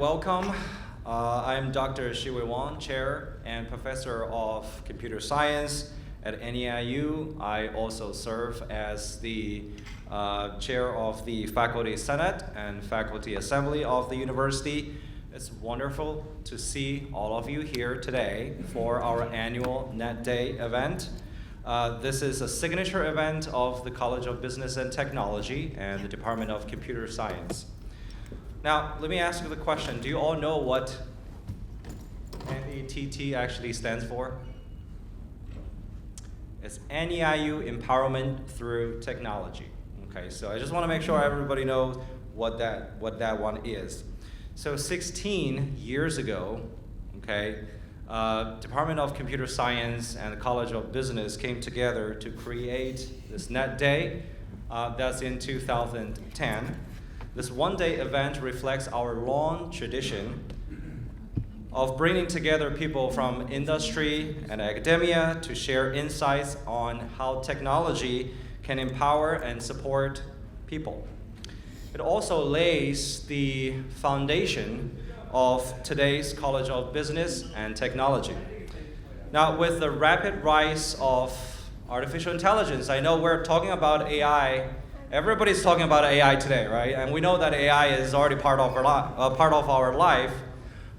welcome. I'm Dr. Shiwei Wang, Chair and Professor of Computer Science at NEIU. I also serve as the Chair of the Faculty Senate and Faculty Assembly of the university. It's wonderful to see all of you here today for our annual NETT Day event. This is a signature event of the College of Business and Technology and the Department of Computer Science. Now, let me ask you the question. Do you all know what NETT actually stands for? It's NEIU Empowerment Through Technology. Okay, so I just want to make sure everybody knows what that one is. So 16 years ago, okay, Department of Computer Science and the College of Business came together to create this NETT Day. That's in 2010. This one-day event reflects our long tradition of bringing together people from industry and academia to share insights on how technology can empower and support people. It also lays the foundation of today's College of Business and Technology. Now, with the rapid rise of artificial intelligence, I know we're talking about AI. Everybody's talking about AI today, right? And we know that AI is already part of our life.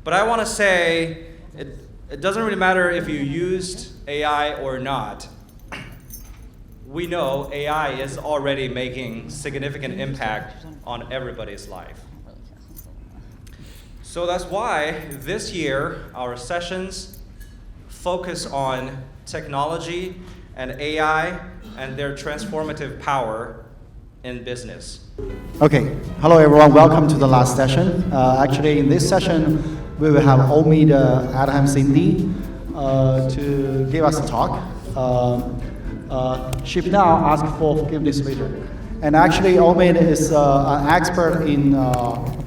But I want to say it doesn't really matter if you used AI or not. We know AI is already making significant impact on everybody's life. So that's why this year our sessions focus on technology and AI and their transformative power in business. Okay, hello everyone, welcome to the last session. Actually in this session we will have Omeed Adham Sindy to give us a talk. She now asked for forgiveness later. And actually Omeed is an expert in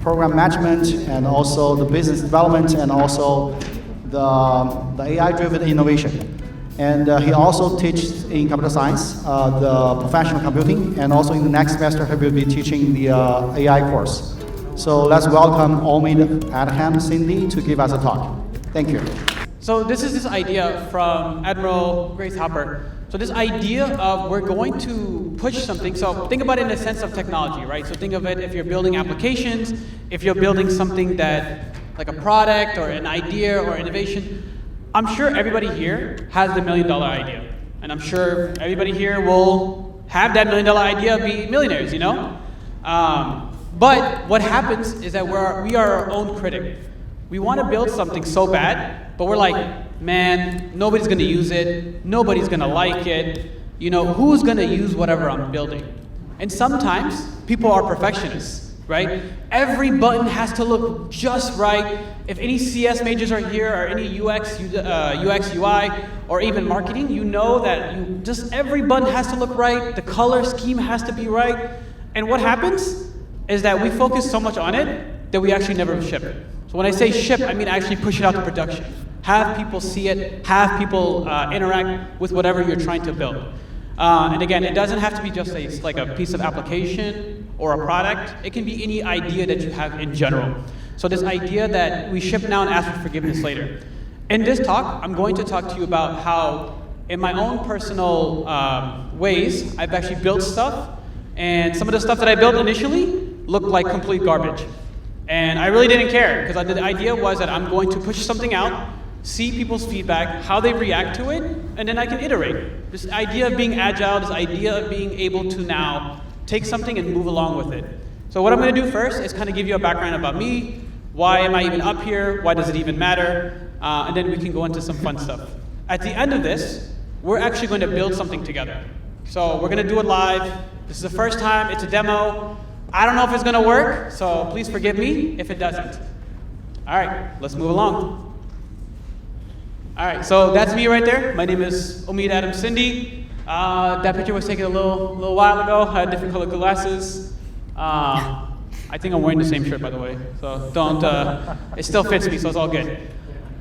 program management and also the business development and also the AI-driven innovation. And he also teaches in computer science, the professional computing, and also in the next semester he will be teaching the AI course. So let's welcome Omeed Adham Sindy to give us a talk. Thank you. So this is this idea from Admiral Grace Hopper. So this idea of we're going to push something, so think about it in the sense of technology, right? So think of it if you're building applications, if you're building something that, like a product or an idea or innovation, I'm sure everybody here has the $1 million idea. And I'm sure everybody here will have that $1 million idea, be millionaires, you know? But what happens is that we are our own critic. We want to build something so bad, but we're like, man, nobody's going to use it. Nobody's going to like it. You know, who's going to use whatever I'm building? And sometimes people are perfectionists, right? Every button has to look just right. If any CS majors are here, or any UX, UI, or even marketing, you know that just every button has to look right. The color scheme has to be right. And what happens is that we focus so much on it that we actually never ship it. So when I say ship, I mean actually push it out to production. Have people see it, have people interact with whatever you're trying to build. And again, it doesn't have to be just like a piece of application or a product. It can be any idea that you have in general. So this idea that we ship now and ask for forgiveness later. In this talk, I'm going to talk to you about how, in my own personal ways, I've actually built stuff, and some of the stuff that I built initially looked like complete garbage. And I really didn't care, because the idea was that I'm going to push something out, see people's feedback, how they react to it, and then I can iterate. This idea of being agile, this idea of being able to now take something and move along with it. So what I'm going to do first is kind of give you a background about me. Why am I even up here? Why does it even matter? And then we can go into some fun stuff. At the end of this, we're actually going to build something together. So we're going to do it live. This is the first time. It's a demo. I don't know if it's going to work, so please forgive me if it doesn't. All right, let's move along. All right, so that's me right there. My name is Omeed Adham Sindy. That picture was taken a little while ago. I had different colored glasses. I think I'm wearing the same shirt, by the way. So don't, it still fits me, so it's all good.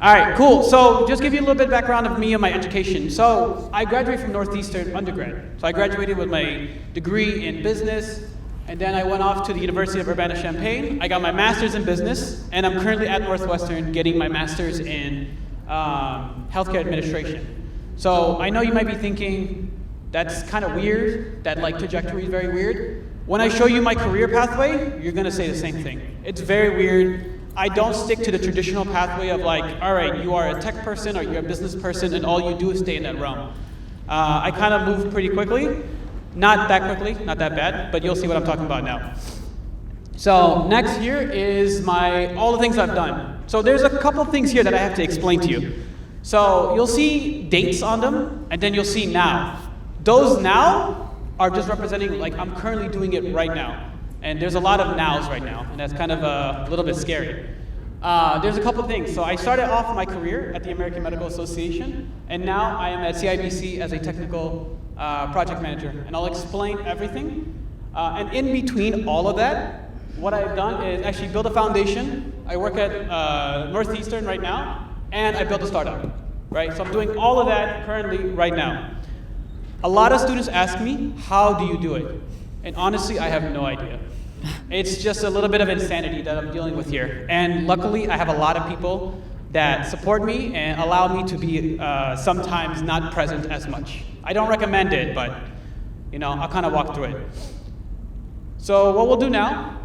All right, cool. So just give you a little bit of background of me and my education. So I graduated from Northeastern undergrad. So I graduated with my degree in business. And then I went off to the University of Urbana-Champaign. I got my master's in business, and I'm currently at Northwestern getting my master's in healthcare administration. So I know you might be thinking, that's kind of weird, that like trajectory is very weird. When I show you my career pathway, you're gonna say the same thing. It's very weird. I don't stick to the traditional pathway of like, all right, you are a tech person or you're a business person and all you do is stay in that realm. I kind of move pretty quickly. Not that quickly, not that bad, but you'll see what I'm talking about now. So next here is all the things I've done. So there's a couple things here that I have to explain to you. So you'll see dates on them, and then you'll see now. Those now are just representing like I'm currently doing it right now. And there's a lot of nows right now, and that's kind of a little bit scary. There's a couple things. So I started off my career at the American Medical Association, and now I am at CIBC as a technical project manager, and I'll explain everything. And in between all of that, what I've done is actually build a foundation. I work at Northeastern right now, and I built a startup, right? So I'm doing all of that currently right now. A lot of students ask me, how do you do it? And honestly, I have no idea. It's just a little bit of insanity that I'm dealing with here. And luckily, I have a lot of people that support me and allow me to be sometimes not present as much. I don't recommend it, but I'll kind of walk through it. So what we'll do now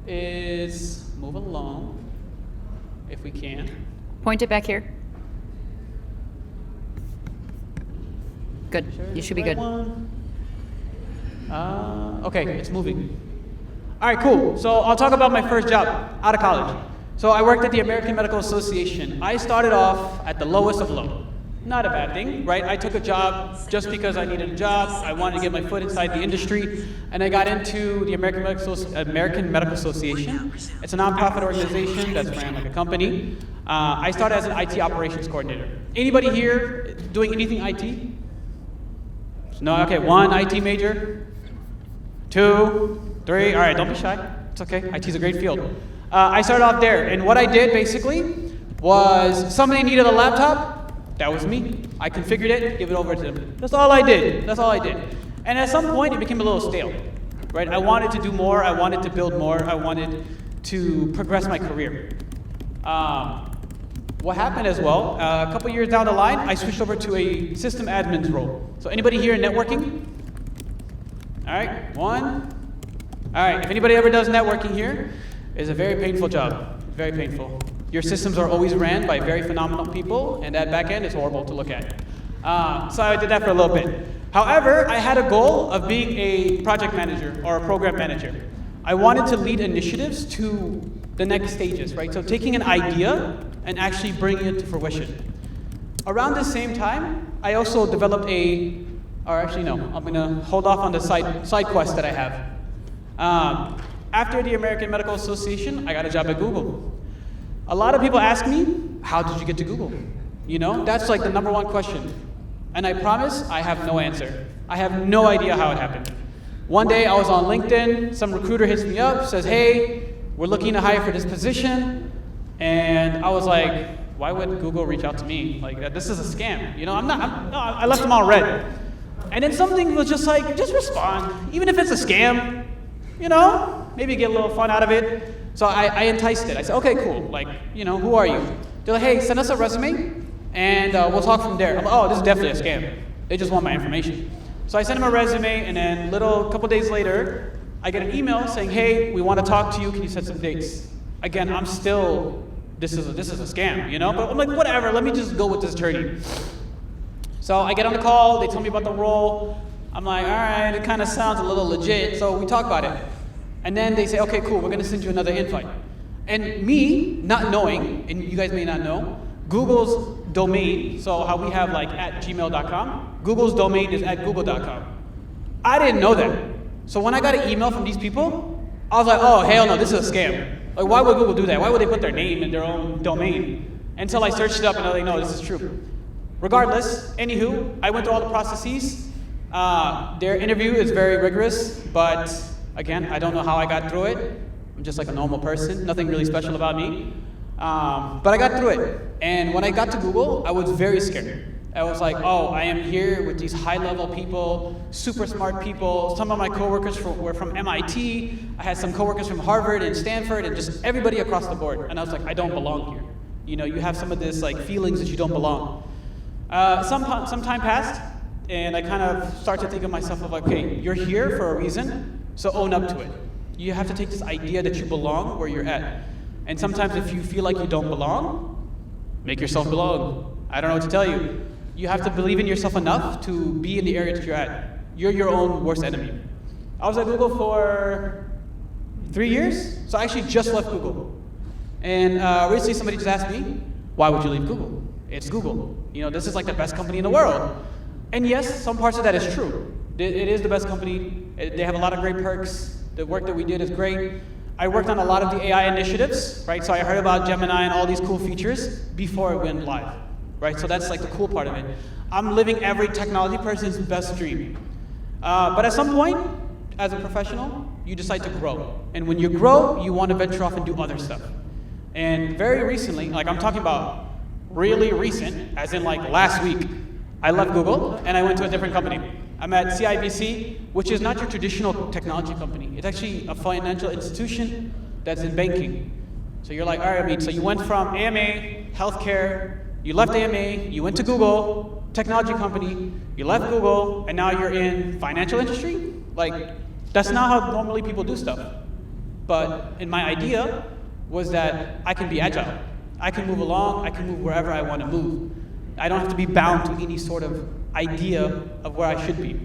is move along, if we can. Point it back here. Good. You should be good. Okay, it's moving. All right, cool. So I'll talk about my first job out of college. So I worked at the American Medical Association. I started off at the lowest of low. Not a bad thing, right? I took a job just because I needed a job. I wanted to get my foot inside the industry, and I got into the American Medical Association. It's a nonprofit organization that's ran like a company. I started as an IT operations coordinator. Anybody here doing anything IT? No, okay, 1 IT major, 2, 3, all right, don't be shy, it's okay, IT's a great field. I started off there, and what I did basically was somebody needed a laptop, that was me. I configured it, give it over to them. That's all I did, And at some point, it became a little stale, right? I wanted to do more, I wanted to build more, I wanted to progress my career. What happened as well, a couple years down the line, I switched over to a system admin's role. So anybody here in networking? All right, 1. All right, if anybody ever does networking here, it's a very painful job, very painful. Your systems are always ran by very phenomenal people, and that back end is horrible to look at. So I did that for a little bit. However, I had a goal of being a project manager or a program manager. I wanted to lead initiatives to the next stages, right? So taking an idea and actually bringing it to fruition. Around the same time, I also developed I'm gonna hold off on the side quest that I have. After the American Medical Association, I got a job at Google. A lot of people ask me, how did you get to Google? That's like the #1 question. And I promise, I have no answer. I have no idea how it happened. One day I was on LinkedIn, some recruiter hits me up, says, hey, we're looking to hire for this position. And I was like, why would Google reach out to me? Like, this is a scam. I left them all red. And then something was just like, just respond. Even if it's a scam, maybe get a little fun out of it. So I enticed it. I said, okay, cool. Like, who are you? They're like, hey, send us a resume, and we'll talk from there. I'm like, oh, this is definitely a scam. They just want my information. So I sent them a resume, and then a couple days later, I get an email saying, hey, we want to talk to you. Can you set some dates? Again, I'm still, this is a scam, But I'm like, whatever, let me just go with this journey. So I get on the call, they tell me about the role. I'm like, all right, it kind of sounds a little legit, so we talk about it. And then they say, okay, cool, we're gonna send you another invite. And me, not knowing, and you guys may not know, Google's domain, so how we have like @gmail.com, Google's domain is @google.com. I didn't know that. So when I got an email from these people, I was like, oh, hell no, this is a scam. Like, why would Google do that? Why would they put their name in their own domain? Until I searched it up and I was like, no, this is true. Regardless, anywho, I went through all the processes. Their interview is very rigorous, but again, I don't know how I got through it. I'm just like a normal person, nothing really special about me. But I got through it. And when I got to Google, I was very scared. I was like, oh, I am here with these high-level people, super smart people. Some of my coworkers were from MIT. I had some coworkers from Harvard and Stanford, and just everybody across the board. And I was like, I don't belong here. You know, you have some of this like feelings that you don't belong. Some time passed, and I kind of started to think of myself of like, okay, you're here for a reason, so own up to it. You have to take this idea that you belong where you're at. And sometimes if you feel like you don't belong, make yourself belong. I don't know what to tell you. You have to believe in yourself enough to be in the area that you're at. You're your own worst enemy. I was at Google for 3 years, so I actually just left Google. And recently somebody just asked me, why would you leave Google? It's Google. You know, this is like the best company in the world. And yes, some parts of that is true. It is the best company. They have a lot of great perks. The work that we did is great. I worked on a lot of the AI initiatives, right? So I heard about Gemini and all these cool features before it went live, right? So that's like the cool part of it. I'm living every technology person's best dream. But at some point, as a professional, you decide to grow. And when you grow, you want to venture off and do other stuff. And very recently, like I'm talking about really recent, as in like last week, I left Google and I went to a different company. I'm at CIBC, which is not your traditional technology company. It's actually a financial institution that's in banking. So you're like, all right, Omeed, so you went from AMA, healthcare, you left AMA, you went to Google, technology company, you left Google, and now you're in financial industry? Like, that's not how normally people do stuff. But in my idea was that I can be agile. I can move along, I can move wherever I want to move. I don't have to be bound to any sort of idea of where I should be.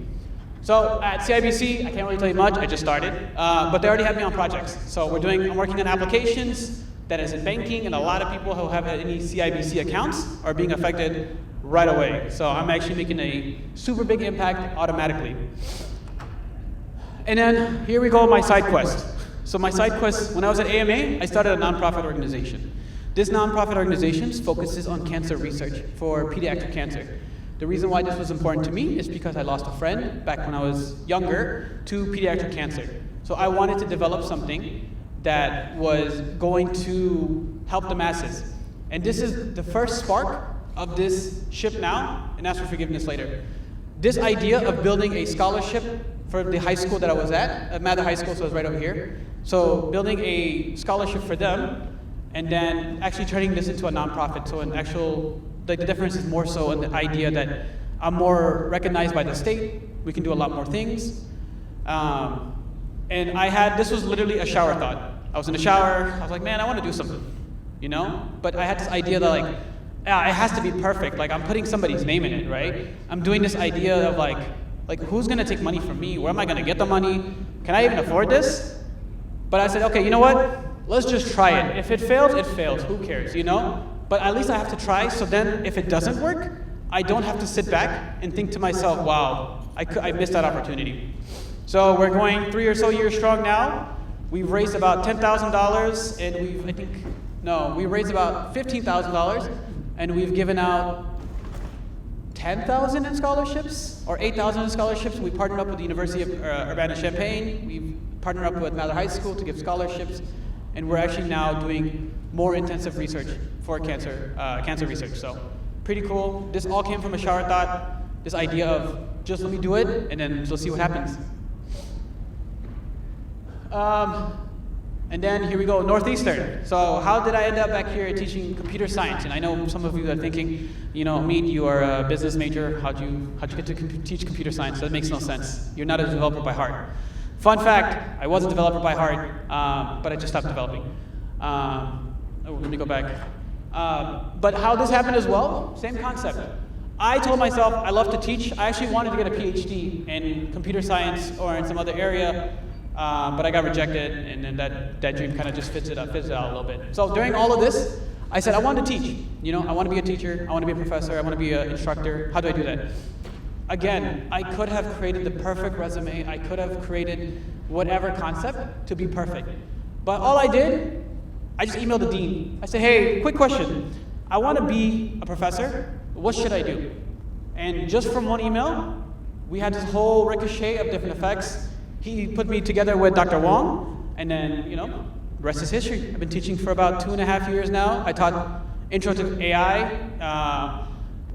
So at CIBC, I can't really tell you much, I just started, but they already have me on projects. So I'm working on applications that is in banking, and a lot of people who have any CIBC accounts are being affected right away. So I'm actually making a super big impact automatically. And then here we go, my side quest. So my side quest, when I was at AMA, I started a nonprofit organization. This nonprofit organization focuses on cancer research for pediatric cancer. The reason why this was important to me is because I lost a friend back when I was younger to pediatric cancer. So I wanted to develop something that was going to help the masses. And this is the first spark of this ship now, and ask for forgiveness later. This idea of building a scholarship for the high school that I was at Mather High School, so it's right over here. So building a scholarship for them, and then actually turning this into a nonprofit. So an actual, like the difference is more so in the idea that I'm more recognized by the state, we can do a lot more things. And this was literally a shower thought. I was in the shower, I was like, man, I want to do something, you know? But I had this idea that like, it has to be perfect. Like I'm putting somebody's name in it, right? I'm doing this idea of like who's gonna take money from me? Where am I gonna get the money? Can I even afford this? But I said, okay, you know what? Let's just try it. If it fails, it fails. Who cares, you know? But at least I have to try, so then if it doesn't work, I don't have to sit back and think to myself, wow, I missed that opportunity. So we're going 3 or so years strong now. We've raised about $10,000, and we raised about $15,000, and we've given out 10,000 in scholarships, or 8,000 in scholarships. We partnered up with the University of Urbana-Champaign. We've partnered up with Mather High School to give scholarships. And we're actually now doing more intensive research for cancer research. So pretty cool. This all came from a shower thought, this idea of just let me do it, and then we'll see what happens. And then here we go, Northeastern. So how did I end up back here teaching computer science? And I know some of you are thinking, you know, Omeed, you are a business major. How'd you get to teach computer science? That makes no sense. You're not a developer by heart. Fun fact, I was a developer by heart, but I just stopped developing. Let me go back. But how this happened as well, same concept. I told myself I love to teach. I actually wanted to get a PhD in computer science or in some other area, but I got rejected, and then that dream kind of just fits it out a little bit. So during all of this, I said I want to teach. You know, I want to be a teacher, I want to be a professor, I want to be an instructor. How do I do that? Again, I could have created the perfect resume. I could have created whatever concept to be perfect. But all I did, I just emailed the dean. I said, hey, quick question. I want to be a professor. What should I do? And just from one email, we had this whole ricochet of different effects. He put me together with Dr. Wong, and then, you know, the rest is history. I've been teaching for about 2.5 years now. I taught Intro to AI,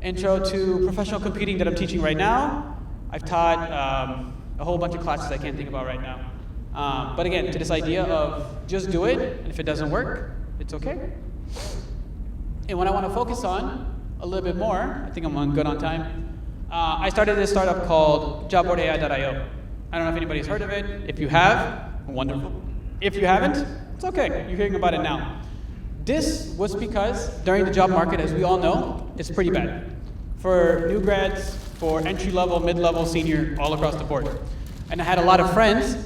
intro to professional computing that I'm teaching right now. I've taught a whole bunch of classes I can't think about right now. But again, to this idea of just do it, and if it doesn't work, it's okay. And what I want to focus on a little bit more, I think I'm good on time, I started this startup called jobboardai.io. I don't know if anybody's heard of it. If you have, wonderful. If you haven't, it's okay. You're hearing about it now. This was because during the job market, as we all know, it's pretty bad. For new grads, for entry-level, mid-level, senior, all across the board. And I had a lot of friends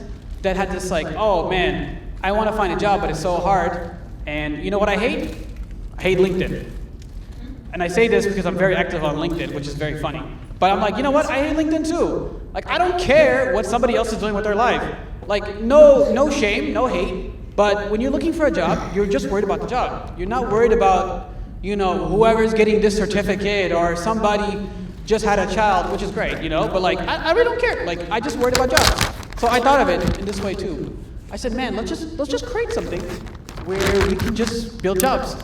that had this like, oh man, I want to find a job, but it's so hard. And you know what I hate? I hate LinkedIn. And I say this because I'm very active on LinkedIn, which is very funny. But I'm like, you know what? I hate LinkedIn too. Like, I don't care what somebody else is doing with their life. Like, no shame, no hate. But when you're looking for a job, you're just worried about the job. You're not worried about, you know, whoever's getting this certificate or somebody just had a child, which is great, you know. But like, I really don't care. Like, I just worried about jobs. So I thought of it in this way too. I said, man, let's just create something where we can just build jobs.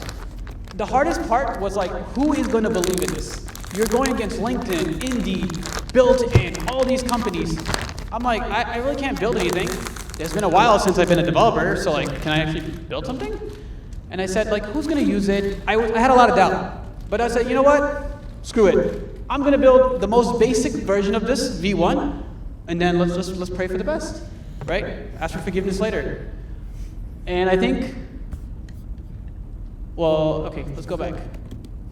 The hardest part was like, who is going to believe in this? You're going against LinkedIn, Indeed, Built-in, all these companies. I'm like, I really can't build anything. There's been a while since I've been a developer, so like, can I actually build something? And I said, like, who's going to use it? I had a lot of doubt. But I said, you know what? Screw it. I'm going to build the most basic version of this, V1, and then let's pray for the best, right? Ask for forgiveness later. And I think, well, okay, let's go back.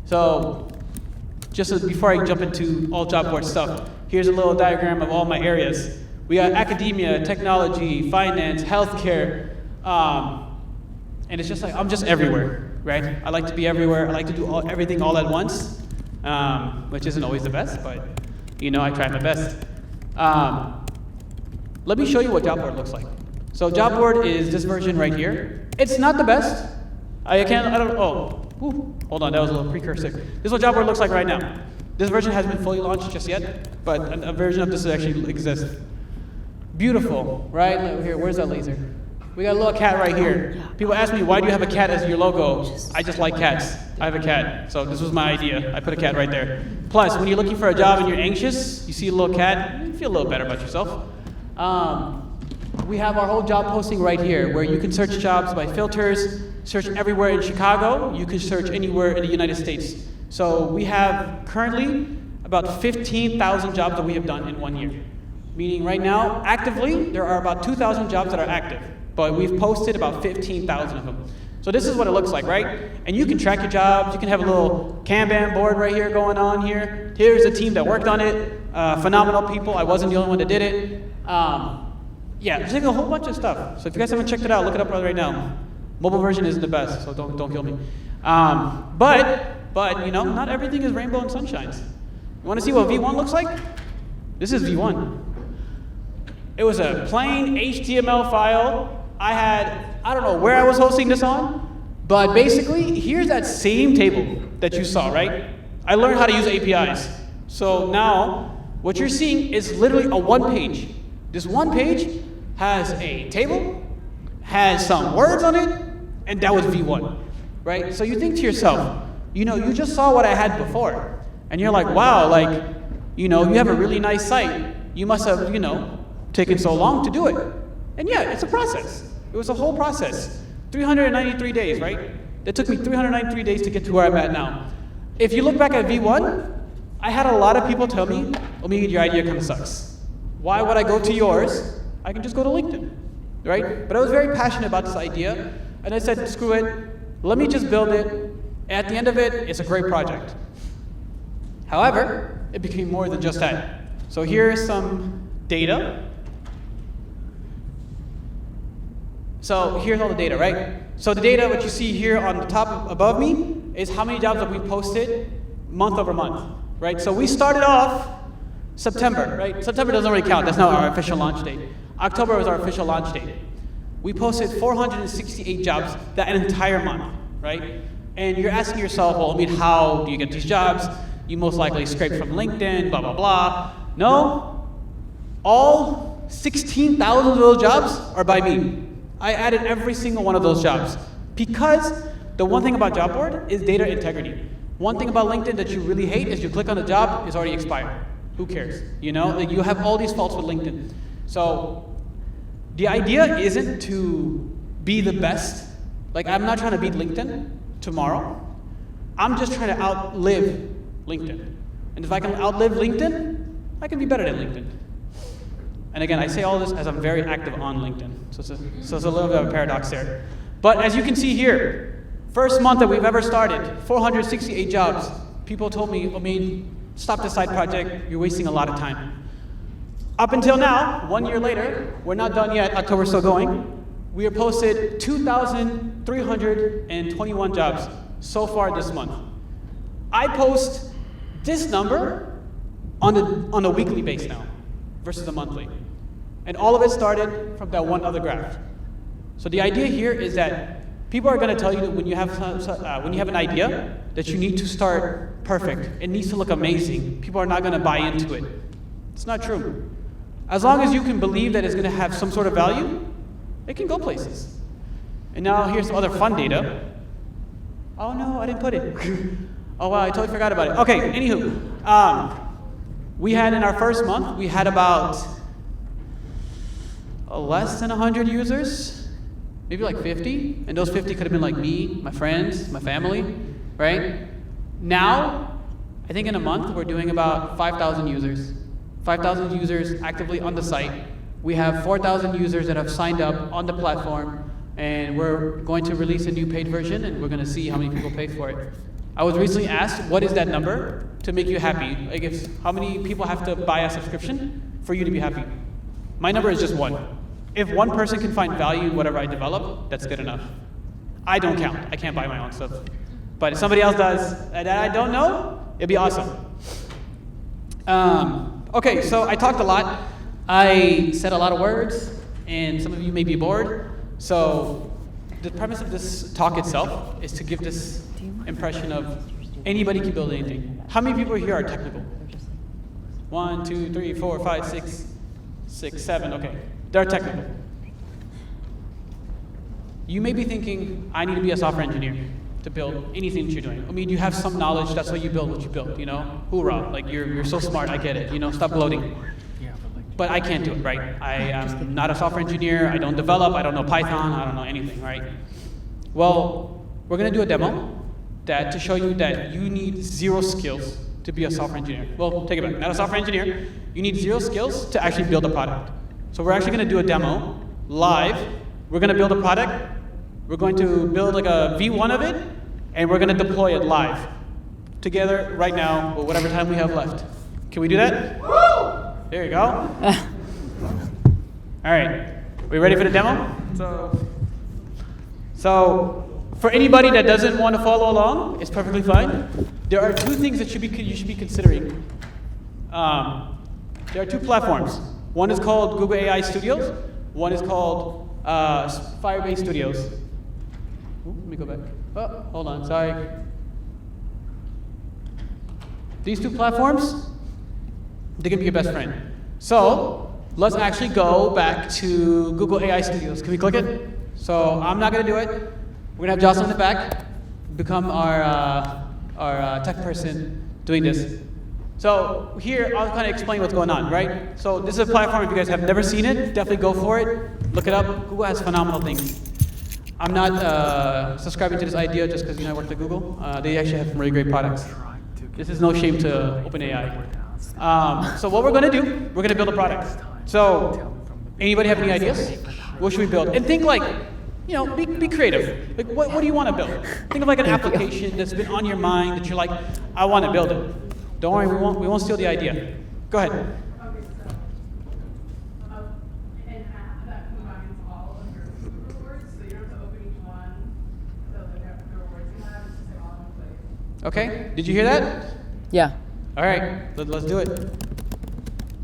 So, just before I jump into all job board stuff, here's a little diagram of all my areas. We got academia, technology, finance, healthcare, and it's just like, I'm just everywhere, right? I like to be everywhere. I like to do everything all at once, which isn't always the best, but you know, I try my best. Let me show you what job board looks like. So job board is this version right here. It's not the best. Hold on, that was a little precursor. This is what job board looks like right now. This version hasn't been fully launched just yet, but a version of this actually exists. Beautiful, right? Here, where's that laser? We got a little cat right here. People ask me, why do you have a cat as your logo? I just like cats. I have a cat, so this was my idea. I put a cat right there. Plus, when you're looking for a job and you're anxious, you see a little cat, you feel a little better about yourself. We have our whole job posting right here, where you can search jobs by filters, search everywhere in Chicago, you can search anywhere in the United States. So we have currently about 15,000 jobs that we have done in 1 year. Meaning right now, actively, there are about 2,000 jobs that are active, but we've posted about 15,000 of them. So this is what it looks like, right? And you can track your jobs, you can have a little Kanban board right here going on here. Here's a team that worked on it, phenomenal people, I wasn't the only one that did it. Yeah, there's like a whole bunch of stuff. So if you guys haven't checked it out, look it up right now. Mobile version isn't the best, so don't kill me. But you know, not everything is rainbow and sunshines. You want to see what V1 looks like? This is V1. It was a plain HTML file. I don't know where I was hosting this on, but basically, here's that same table that you saw, right? I learned how to use APIs. So now, what you're seeing is literally a one page. This one page has a table, has some words on it, and that was V1, right? So you think to yourself, you know, you just saw what I had before, and you're like, wow, like, you know, you have a really nice site. You must have, you know, taken so long to do it. And yeah, it's a process. It was a whole process. 393 days, right? It took me 393 days to get to where I'm at now. If you look back at V1, I had a lot of people tell me, Omeed, your idea kind of sucks. Why would I go to yours? I can just go to LinkedIn, right? But I was very passionate about this idea, and I said, screw it, let me just build it. At the end of it, it's a great project. However, it became more than just that. So here's some data. So here's all the data, right? So the data, what you see here on the top above me, is how many jobs that we posted month over month, right? So we started off September, right? September doesn't really count, that's not our official launch date. October was our official launch date. We posted 468 jobs that entire month, right? And you're asking yourself, well, I mean, how do you get these jobs? You most likely scrape from LinkedIn, blah, blah, blah. No, all 16,000 of those jobs are by me. I added every single one of those jobs because the one thing about job board is data integrity. One thing about LinkedIn that you really hate is you click on the job, it's already expired. Who cares? You know, like you have all these faults with LinkedIn. So the idea isn't to be the best. Like I'm not trying to beat LinkedIn tomorrow. I'm just trying to outlive LinkedIn. And if I can outlive LinkedIn, I can be better than LinkedIn. And again, I say all this as I'm very active on LinkedIn. So it's a little bit of a paradox there. But as you can see here, first month that we've ever started, 468 jobs. People told me, Omeed, stop this side project, you're wasting a lot of time. Up until now, 1 year later, we're not done yet, October's still going. We have posted 2,321 jobs so far this month. I post this number on a weekly base now versus a monthly. And all of it started from that one other graph. So the idea here is that people are going to tell you that when you have an idea that you need to start perfect, it needs to look amazing. People are not going to buy into it. It's not true. As long as you can believe that it's going to have some sort of value, it can go places. And now here's some other fun data. Oh no, I didn't put it. Oh wow, I totally forgot about it. Okay, anywho, we had in our first month, we had about less than 100 users, maybe like 50, and those 50 could have been like me, my friends, my family, right? Now, I think in a month, we're doing about 5,000 users. 5,000 users actively on the site. We have 4,000 users that have signed up on the platform, and we're going to release a new paid version, and we're going to see how many people pay for it. I was recently asked, what is that number to make you happy? Like, how many people have to buy a subscription for you to be happy? My number is just 1. If one person can find value in whatever I develop, that's good enough. I don't count. I can't buy my own stuff. But if somebody else does that I don't know, it'd be awesome. Okay, so I talked a lot. I said a lot of words, and some of you may be bored. So the premise of this talk itself is to give this impression of anybody can build anything. How many people here are technical? 1, 2, 3, 4, 5, 6, 7. Okay, they're technical. You may be thinking, I need to be a software engineer to build anything that you're doing. I mean, you have some knowledge, that's why you build what you build, you know? Hoorah, like you're so smart, I get it, you know, stop gloating. But I can't do it, right? I am not a software engineer, I don't develop, I don't know Python, I don't know anything, right? Well, we're gonna do a demo to show you that you need 0 skills to be a software engineer. Well, take it back, not a software engineer, you need 0 skills to actually build a product. So we're actually gonna do a demo live, we're gonna build a product, we're going to build like a V1 of it, and we're gonna deploy it live. Together, right now, or whatever time we have left. Can we do that? There you go. All right, we ready for the demo? So for anybody that doesn't want to follow along, it's perfectly fine. There are 2 things that you should be considering. There are 2 platforms. One is called Google AI Studios. One is called Firebase Studios. Ooh, let me go back. Oh, hold on, sorry. These 2 platforms, they can be your best friend. So let's actually go back to Google AI Studios. Can we click it? So I'm not going to do it. We're going to have Jocelyn in the back become our tech person doing this. So here, I'll kind of explain what's going on, right? So this is a platform, if you guys have never seen it, definitely go for it. Look it up. Google has phenomenal things. I'm not subscribing to this idea just because I work at Google. They actually have some really great products. This is no shame to OpenAI. So what we're going to do, we're going to build a product. So anybody have any ideas? What should we build? And think like, be creative. Like, what do you want to build? Think of like an application that's been on your mind that you're like, I want to build it. Don't worry, we won't steal the idea. Go ahead. Okay, so an app that combines all of your food rewards, so you don't have to open each one. So the rewards you have is just like all in one place. Okay, did you hear that? Yeah. All right, let's do it.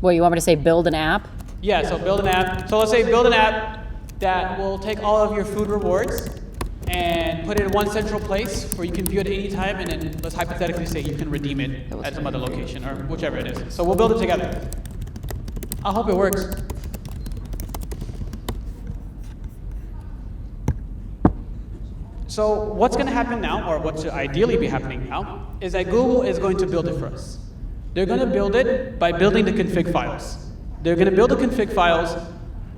Well, you want me to say build an app? Yeah, so build an app. So let's say build an app that will take all of your food rewards and put it in one central place where you can view it at any time, and then let's hypothetically say you can redeem it at some other location or whichever it is. So we'll build it together. I hope it works. So what's going to happen now, or what should ideally be happening now, is that Google is going to build it for us. They're going to build it by building the config files. They're going to build the config files.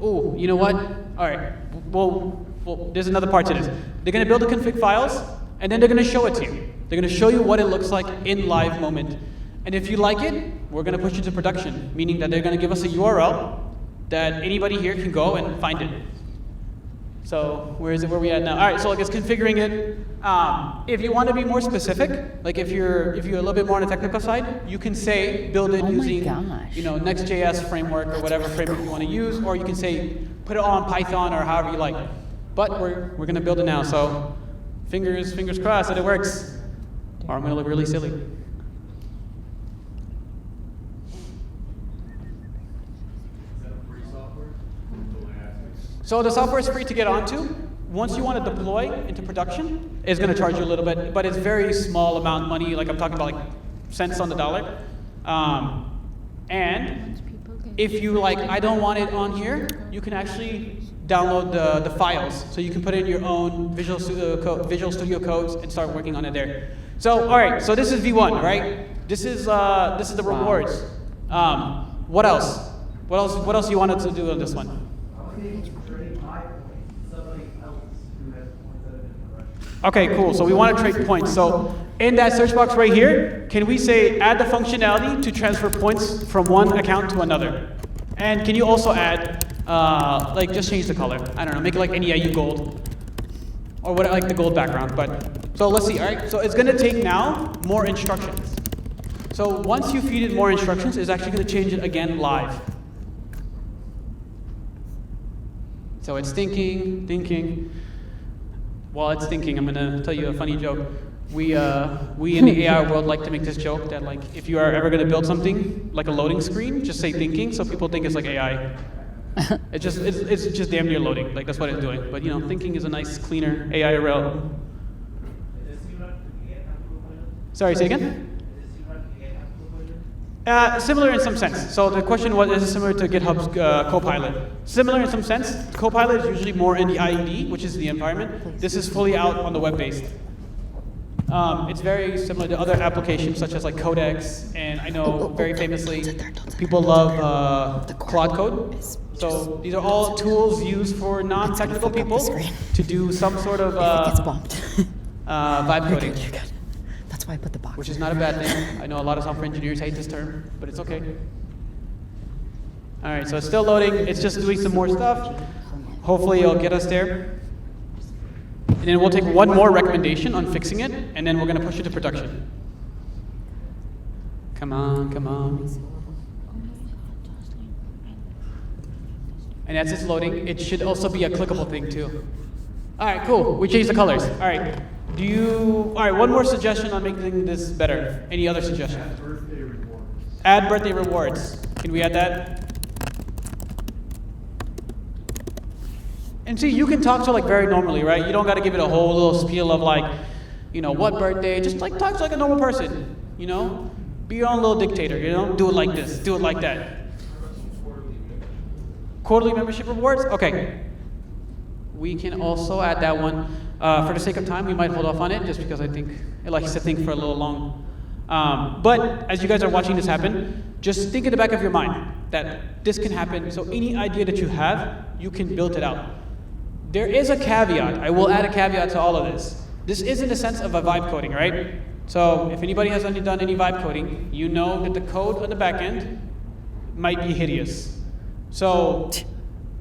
Oh, you know what? All right. Well, there's another part to this. They're going to build the config files, and then they're going to show it to you. They're going to show you what it looks like in live moment. And if you like it, we're going to push it to production, meaning that they're going to give us a URL that anybody here can go and find it. So where is it? Where are we at now? All right. So I guess configuring it. If you want to be more specific, like if you're a little bit more on the technical side, you can say build it using Next.js framework or whatever framework you want to use, or you can say put it all on Python or however you like. But we're going to build it now. So fingers crossed that it works, or I'm going to look really silly. So the software is free to get onto. Once you want to deploy into production, it's going to charge you a little bit, but it's very small amount of money. Like I'm talking about like cents on the dollar. And if you like, I don't want it on here, you can actually download the files. So you can put in your own Visual Studio codes and start working on it there. So all right, so this is V1, right? This is the rewards. What else? What else you wanted to do on this one? Okay, cool. So we want to trade points. So in that search box right here, can we say add the functionality to transfer points from one account to another? And can you also add, like just change the color. I don't know, make it like NEIU gold. Or what, like the gold background. But so let's see, all right? So it's going to take now more instructions. So once you feed it more instructions, it's actually going to change it again live. So it's thinking. While it's thinking, I'm going to tell you a funny joke. We in the AI world like to make this joke that like if you are ever going to build something like a loading screen, just say thinking, so people think it's like AI. It's just damn near loading. Like that's what it's doing. But you know, thinking is a nice, cleaner AI realm. Sorry, say again. Similar in some sense. So the question was, is it similar to GitHub's Copilot? Similar in some sense. Copilot is usually more in the IED, which is the environment. This is fully out on the web-based. It's very similar to other applications such as like Codex, and I know very famously people love Claude Code. So these are all tools used for non-technical people to do some sort of vibe coding. That's why I put the box. Which is not a bad thing. I know a lot of software engineers hate this term, but it's okay. All right, so it's still loading. It's just doing some more stuff. Hopefully it'll get us there. And then we'll take one more recommendation on fixing it, and then we're going to push it to production. Come on. And as it's loading, it should also be a clickable thing too. All right, cool. We changed the colors. All right. All right, one more suggestion on making this better. Any other suggestions? Add birthday rewards. Add birthday rewards. Can we add that? And see, you can talk to like very normally, right? You don't got to give it a whole little spiel of like, you know, what birthday. Just like talk to like a normal person, you know? Be your own little dictator, you know? Do it like this, do it like that. Quarterly membership rewards? Okay. We can also add that one. For the sake of time, we might hold off on it just because I think it likes to think for a little long. But as you guys are watching this happen, just think in the back of your mind that this can happen. So any idea that you have, you can build it out. There is a caveat. I will add a caveat to all of this. This is in the sense of a vibe coding, right? So if anybody has done any vibe coding, you know that the code on the back end might be hideous. So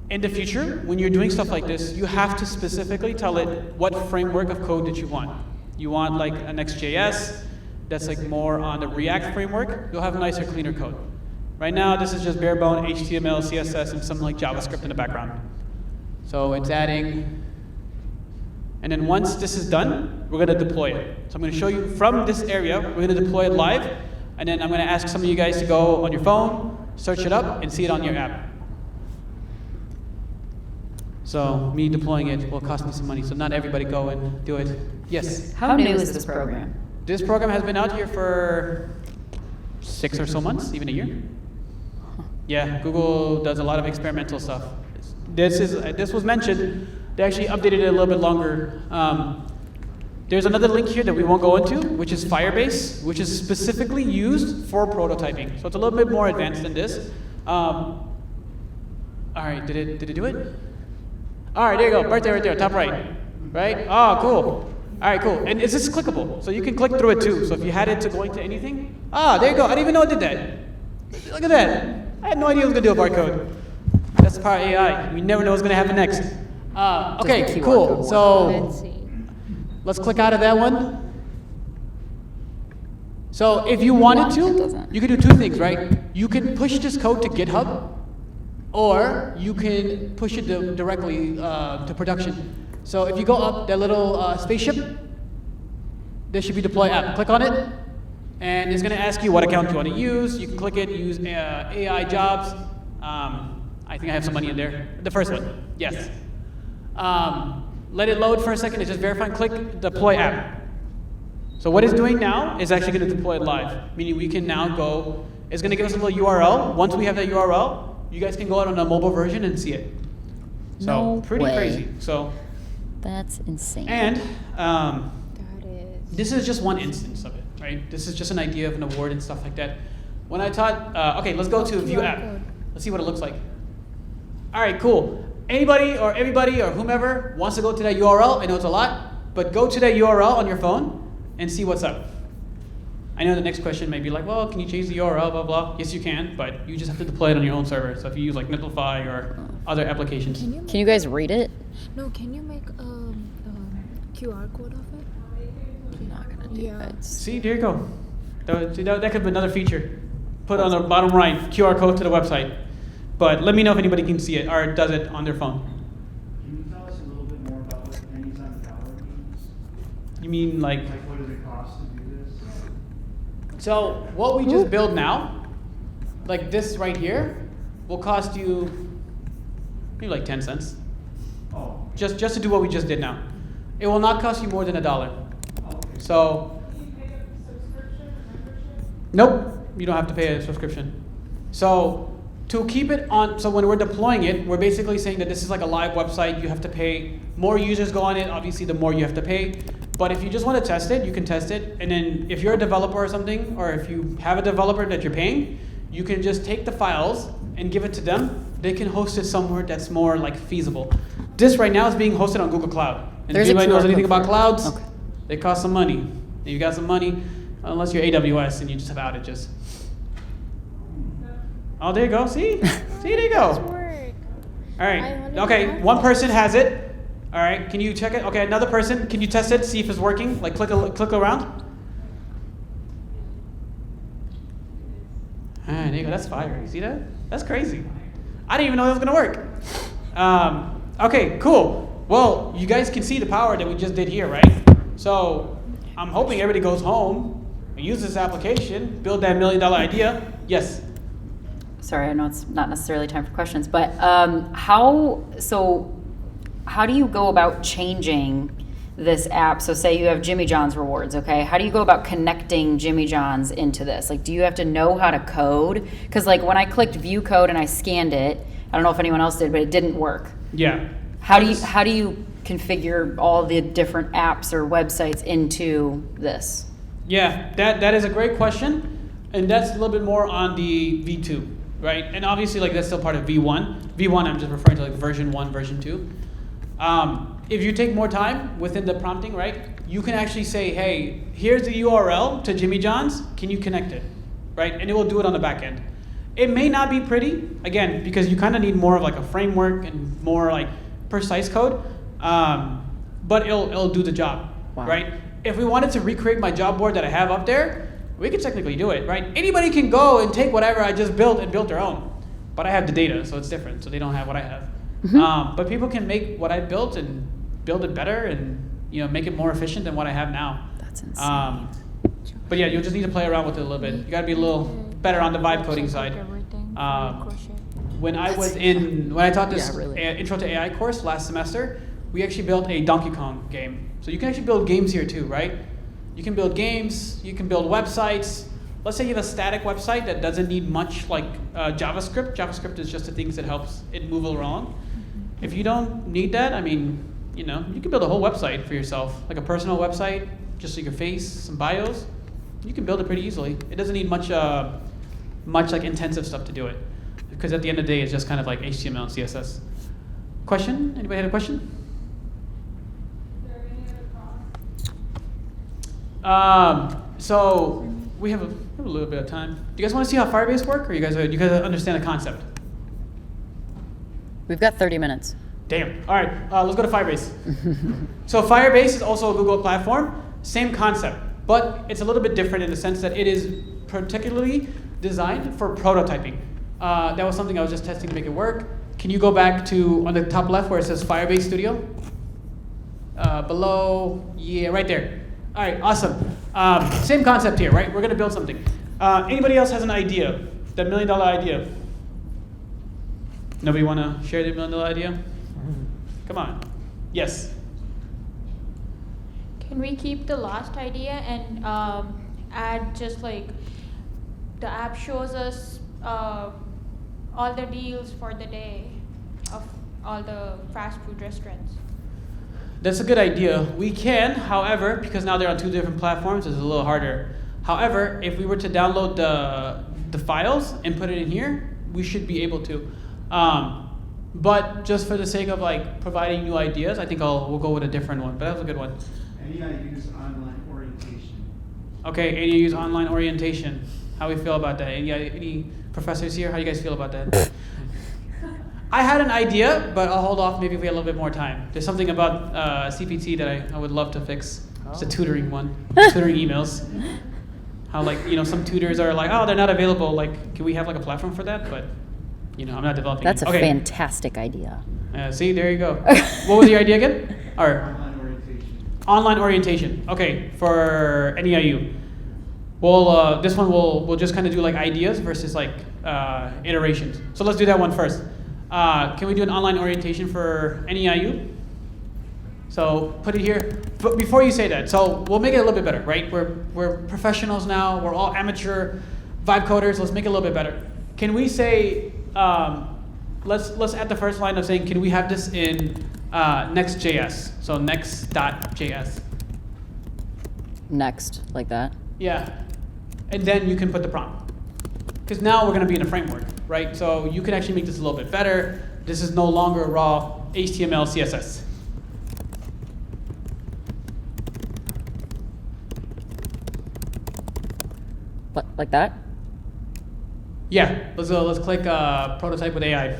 in the future, when you're doing stuff like this, you have to specifically tell it what framework of code that you want. You want like a Next.js that's like more on the React framework, you'll have nicer, cleaner code. Right now, this is just bare bone HTML, CSS, and some like JavaScript in the background. So it's adding, and then once this is done, we're gonna deploy it. So I'm gonna show you from this area, we're gonna deploy it live, and then I'm gonna ask some of you guys to go on your phone, search it up, and see it on your app. So me deploying it will cost me some money, so not everybody go and do it. Yes? How new is this program? This program has been out here for 6 or so months, even a year. Yeah, Google does a lot of experimental stuff. This was mentioned. They actually updated it a little bit longer. There's another link here that we won't go into, which is Firebase, which is specifically used for prototyping. So it's a little bit more advanced than this. All right, did it do it? All right, there you go, right there, top right. Right? Oh, cool. All right, cool. And is this clickable? So you can click through it too. So if you had it to going to anything, there you go. I didn't even know it did that. Look at that. I had no idea it was gonna do a barcode. That's the power of AI. We never know what's gonna happen next. Okay, cool. So let's click out of that one. So if you wanted to, you could do two things, right? You can push this code to GitHub, or you can push it directly to production. So if you go up that little spaceship, there should be deploy app. Click on it, and it's going to ask you what account you want to use. You can click it, use AI jobs. I think I have some money in there. The first one, yes. Let it load for a second. It's just verifying. Click deploy app. So what it's doing now is actually going to deploy it live, meaning we can now go. It's going to give us a little URL. Once we have that URL, you guys can go out on a mobile version and see it. So No pretty way. crazy. So. That's insane. And That is. this is just one instance of it, right? This is just an idea of an award and stuff like that. When I taught, okay, let's go to view QR app. code. Let's see what it looks like. All right, cool. Anybody or everybody or whomever wants to go to that URL, I know it's a lot, but go to that URL on your phone and see what's up. I know the next question may be like, well, can you change the URL, blah, blah. Yes, you can, but you just have to deploy it on your own server. So if you use like Netlify or other applications. Can you guys read it? No, can you make a QR code of it? I'm not gonna do Yeah. it. See, there you go. That could be another feature. Put on the bottom right, QR code to the website. But let me know if anybody can see it or does it on their phone. Can you tell us a little bit more about what pennies on the dollar means? You mean like, Like, what does it cost to do this? so what we just build now, like this right here, will cost you maybe like 10 cents. Oh, Just to do what we just did now. It will not cost you more than $1. okay. So, Do you pay a subscription or membership? nope, you don't have to pay a subscription. So to keep it on, so when we're deploying it, we're basically saying that this is like a live website. You have to pay. More users go on it, obviously the more you have to pay. But if you just want to test it, you can test it. And then if you're a developer or something, or if you have a developer that you're paying, you can just take the files and give it to them. They can host it somewhere that's more like feasible. This right now is being hosted on Google Cloud. And There's if a anybody knows QR anything code about for it. clouds, Okay. they cost some money. If you got some money, unless you're AWS and you just have outages. Oh, there you go. See? See, there you go. Work. All right. I only Okay, have one this. person has it. All right, can you check it? Okay, another person, can you test it, see if it's working? Like click around. All right, there you go. That's fire. You see that? That's crazy. I didn't even know that was gonna work. Okay, cool. Well, you guys can see the power that we just did here, right? So I'm hoping everybody goes home and uses this application, build that $1 million idea. Yes. Sorry, I know it's not necessarily time for questions, but how do you go about changing this app? So say you have Jimmy John's rewards, okay? How do you go about connecting Jimmy John's into this? Like, do you have to know how to code? Because like when I clicked view code and I scanned it, I don't know if anyone else did, but it didn't work. Yeah. How do you configure all the different apps or websites into this? Yeah, that is a great question, and that's a little bit more on the V2, right? And obviously, like that's still part of V1. V1, I'm just referring to like version 1, version 2. If you take more time within the prompting, right, you can actually say, hey, here's the URL to Jimmy John's. Can you connect it, right? And it will do it on the back end. It may not be pretty, again, because you kind of need more of like a framework and more like precise code, but it'll do the job, Wow. right? If we wanted to recreate my job board that I have up there, we could technically do it, right? Anybody can go and take whatever I just built and build their own, but I have the data, so it's different. So they don't have what I have. But people can make what I built and build it better and make it more efficient than what I have now. That's insane. But yeah, you'll just need to play around with it a little bit. You got to be a little better on the vibe coding side. When I taught this Yeah, really. Intro to AI course last semester, we actually built a Donkey Kong game. So you can actually build games here too, right? You can build games, you can build websites. Let's say you have a static website that doesn't need much like JavaScript. JavaScript is just the things that helps it move along. If you don't need that, I mean, you know, you can build a whole website for yourself, like a personal website, just like your face, some bios. You can build it pretty easily. It doesn't need much like intensive stuff to do it, because at the end of the day, it's just kind of like HTML and CSS. Question? Anybody had a question? Is there any other costs? So we have a little bit of time. Do you guys want to see how Firebase work, or you guys understand the concept? We've got 30 minutes. Damn. All right, let's go to Firebase. So Firebase is also a Google platform, same concept, but it's a little bit different in the sense that it is particularly designed for prototyping. That was something I was just testing to make it work. Can you go back to on the top left where it says Firebase Studio? Below, yeah, right there. All right, awesome. Same concept here, right? We're gonna build something. Anybody else has an idea? That $1 million idea? Nobody wanna share their $1 million idea? Come on. Yes. Can we keep the last idea and add just like the app shows us all the deals for the day of all the fast food restaurants? That's a good idea. We can, however, because now they're on 2 different platforms, it's a little harder. However, if we were to download the files and put it in here, we should be able to. But just for the sake of like providing new ideas, I think we'll go with a different one. But that was a good one. NEIU's online orientation. Okay, NEU's online orientation. How we feel about that? Any professors here? How do you guys feel about that? I had an idea, but I'll hold off maybe if we have a little bit more time. There's something about CPT that I would love to fix. It's a tutoring one, tutoring emails. How like, you know, some tutors are like, oh, they're not available. Like, can we have like a platform for that? But, you know, I'm not developing That's it. a fantastic idea. See, there you go. What was your idea again? Or Online orientation. online orientation. Okay, for NEIU. Well, this one we'll just kind of do like ideas versus like iterations. So let's do that one first. Can we do an online orientation for NEIU? So put it here. But before you say that, so we'll make it a little bit better, right? We're professionals now. We're all amateur vibe coders. Let's make it a little bit better. Can we say let's add the first line of saying, can we have this in Next.js? So next.js. Next, like that. Yeah. And then you can put the prompt. Because now we're going to be in a framework, right? So you can actually make this a little bit better. This is no longer raw HTML, CSS. Like that? Yeah. Let's click prototype with AI.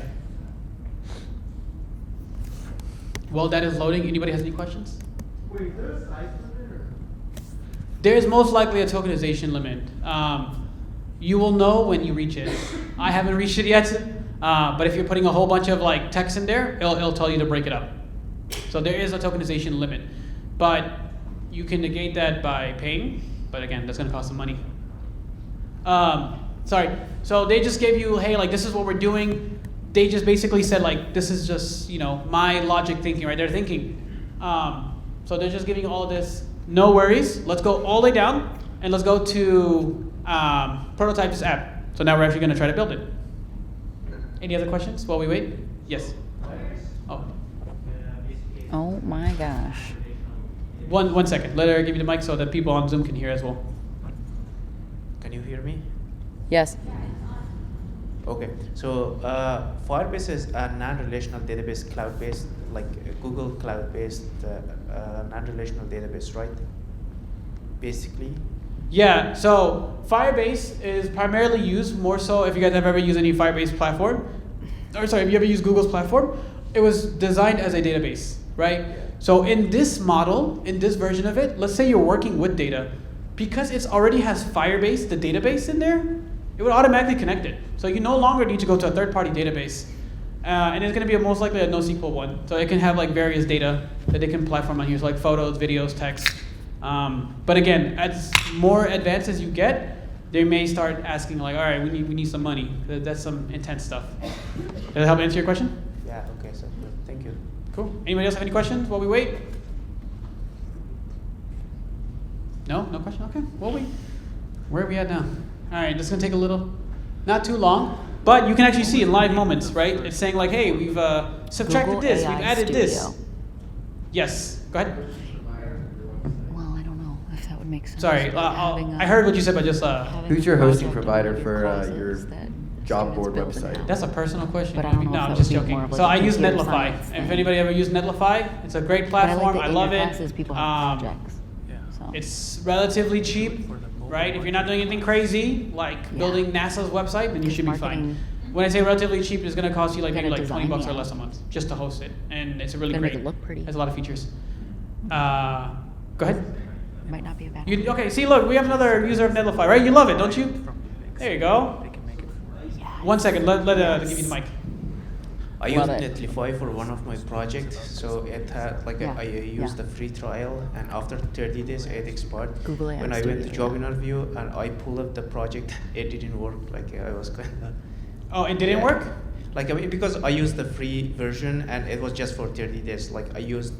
While that is loading, anybody has any questions? Wait, is there a size limit or? There is most likely a tokenization limit. You will know when you reach it. I haven't reached it yet, but if you're putting a whole bunch of like text in there, it'll tell you to break it up. So there is a tokenization limit, but you can negate that by paying. But again, that's going to cost some money. Sorry. So they just gave you, hey, like this is what we're doing. They just basically said like this is just my logic thinking, right? They're thinking. So they're just giving you all of this. No worries. Let's go all the way down and let's go to prototype this app. So now we're actually going to try to build it. Any other questions while we wait? Yes. Oh. Oh my gosh. One second. Let her give you the mic so that people on Zoom can hear as well. Can you hear me? Yes. Okay, so Firebase is a non-relational database, cloud-based, like Google cloud-based non-relational database, right? Basically. Yeah, so Firebase is primarily used more so if you guys have ever used any Firebase platform, or sorry, if you ever used Google's platform, it was designed as a database, right? So in this model, in this version of it, let's say you're working with data, because it already has Firebase, the database in there, it would automatically connect it. So you no longer need to go to a third-party database. And it's going to be most likely a NoSQL one. So it can have like various data that they can platform on here, so like photos, videos, text. But again, as more advanced as you get, they may start asking like, all right, we need some money. That's some intense stuff. Does that help answer your question? Yeah, okay, so thank you. Cool. Anybody else have any questions while we wait? No? No question? Okay. Well, where are we at now? All right, this is going to take a little, not too long, but you can actually see in live moments, right? It's saying like, hey, we've subtracted Google this, AI we've added this. Studio. Yes, go ahead. Well, I don't know if that would make sense. Sorry, but having I heard what you said, but just having Who's a your hosting project provider and for causes your that job students board build website? now. that's a personal question. But I don't know no, if I'm that just would be joking. more of like So a I use computer Netlify. science And if thing. anybody ever used Netlify, it's a great But I platform. like that I in love your it. classes, people have projects. So. It's relatively cheap, right? If you're not doing anything crazy, like Yeah. building NASA's website, then you Because should be fine. marketing- When I say relatively cheap, it's going to cost you like You maybe gotta like 20 design bucks the or less a app. month just to host it, and it's really Gotta make great. it look pretty. Has a lot of features. Go ahead. Might not be a bad You, okay, see, look, we have another user of Netlify, right? You love it, don't you? There you go. Yeah. 1 second, let give you the mic. I Love used it. Netlify for one of my projects, so it had like Yeah, I used yeah. the free trial, and after 30 days it expired. Google AI When I went to Studio, job yeah. interview and I pulled up the project, it didn't work. Like I was kind of. Oh, it didn't Yeah. work? Like I mean, because I used the free version and it was just for 30 days. Like I used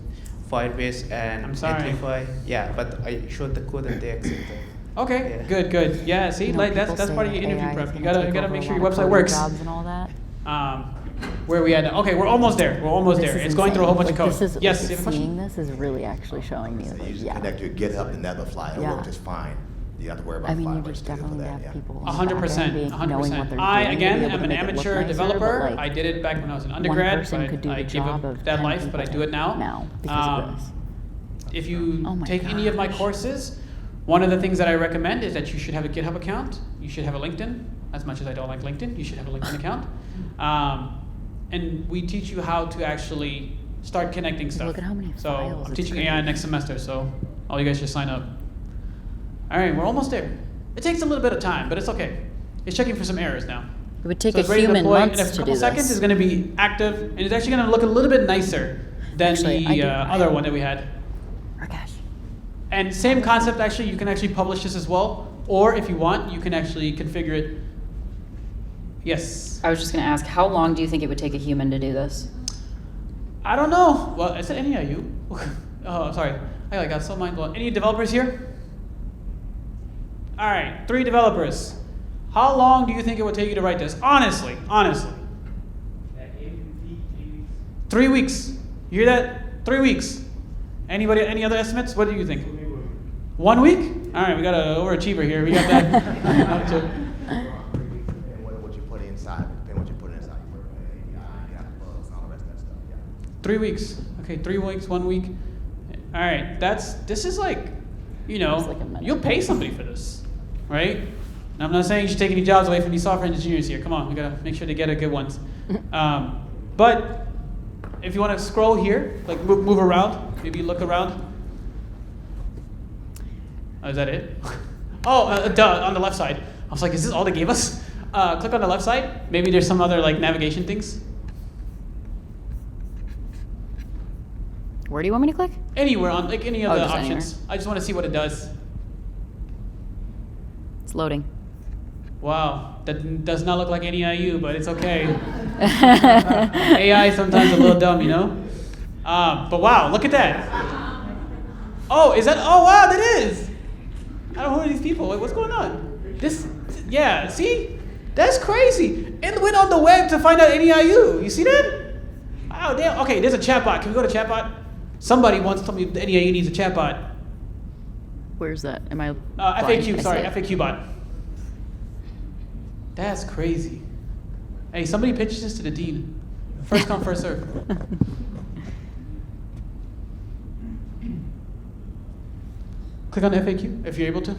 Firebase and I'm sorry. Netlify. Yeah, but I showed the code and they accepted. Okay, Yeah. good. Yeah, see, You know, like that's people say part of your that interview AI is prep. You gonna gotta take over make a sure lot your of website coding works. Jobs and all that. Where are we at now? Okay, we're almost there. This It's is going through a whole bunch insane. of code. This is, Yes, like, you have a seeing question? this is really actually showing me, So like, you just yeah. connect your GitHub to Netlify, it'll Yeah. work just fine. You don't have to worry about I mean, you Firebase just Studio for definitely that, have yeah. people. on the 100%, back end knowing what 100%. they're I, doing to again, be able am to an make it look amateur nicer, but, developer. like, I did it back when I was an one undergrad, person but could do I the give job up of that 10 life, but I people do it now. because of this. If you Oh my take any of my gosh. courses, one of the things that I recommend is that you should have a GitHub account. You should have a LinkedIn. As much as I don't like LinkedIn, you should have a LinkedIn account. And we teach you how to actually start connecting stuff. Look at how many So files I'm it's teaching AI creating. next semester, so all you guys should sign up. All right, we're almost there. It takes a little bit of time, but it's okay. It's checking for some errors now. It would take So a it's ready to human deploy. months In a to couple do seconds, this. it's going to be active, and it's actually going to look a little bit nicer than Actually, the I other one that we had. Rakesh. And same concept, actually, you can actually publish this as well, or if you want, you can actually configure it. Yes. I was just going to ask, how long do you think it would take a human to do this? I don't know. Well, is it NEIU? Oh, sorry. I got so mind blown. Any developers here? All right, 3 developers. How long do you think it would take you to write this? Honestly. 3 weeks. You hear that? 3 weeks. Anybody? Any other estimates? What do you think? 1 week? All right, we got an overachiever here. We got that. And what you put inside, depending what you put inside. You have bugs and all the rest of that stuff, yeah. 3 weeks. Okay, 3 weeks, 1 week. All right, this is like, you It's know, like a minute. you'll pay somebody for this, right? And I'm not saying you should take any jobs away from these software engineers here. Come on, we gotta make sure they get a good ones. But if you want to scroll here, like move around, maybe look around. Oh, is that it? Oh, duh, on the left side. I was like, is this all they gave us? Click on the left side. Maybe there's some other like navigation things. Where do you want me to click? Anywhere on like any of Oh, the just anywhere. options. I just want to see what it does. It's loading. Wow, that does not look like any IU, but it's okay. AI is sometimes a little dumb, you know. But wow, look at that. Oh, is that? Oh wow, that is. I don't know who are these people. Wait, what's going on? Yeah. See, that's crazy. And went on the web to find out any IU. You see that? Oh damn. Okay, there's a chatbot. Can we go to chatbot? Somebody once told me the NEIU needs a chatbot. Where's that? Am I? blind? I FAQ, sorry, see it. FAQ bot. That's crazy. Hey, somebody pitch this to the dean. First come, first serve. Click on FAQ if you're able to.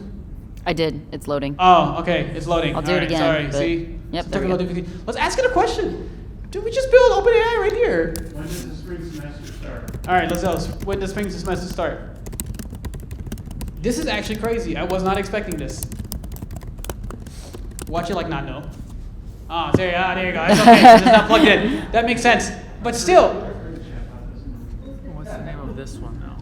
I did. It's loading. Oh, okay, it's loading. I'll do All it right, again, Sorry, but- see? Yep, Some there we technical go. difficulty. Let's ask it a question. Dude, we just built OpenAI right here. When does the spring semester start? All right, let's go. When does spring semester start? This is actually crazy. I was not expecting this. Watch it like not know. There you go. It's okay. It's not plugged in. That makes sense. But still, What's the name of this one now?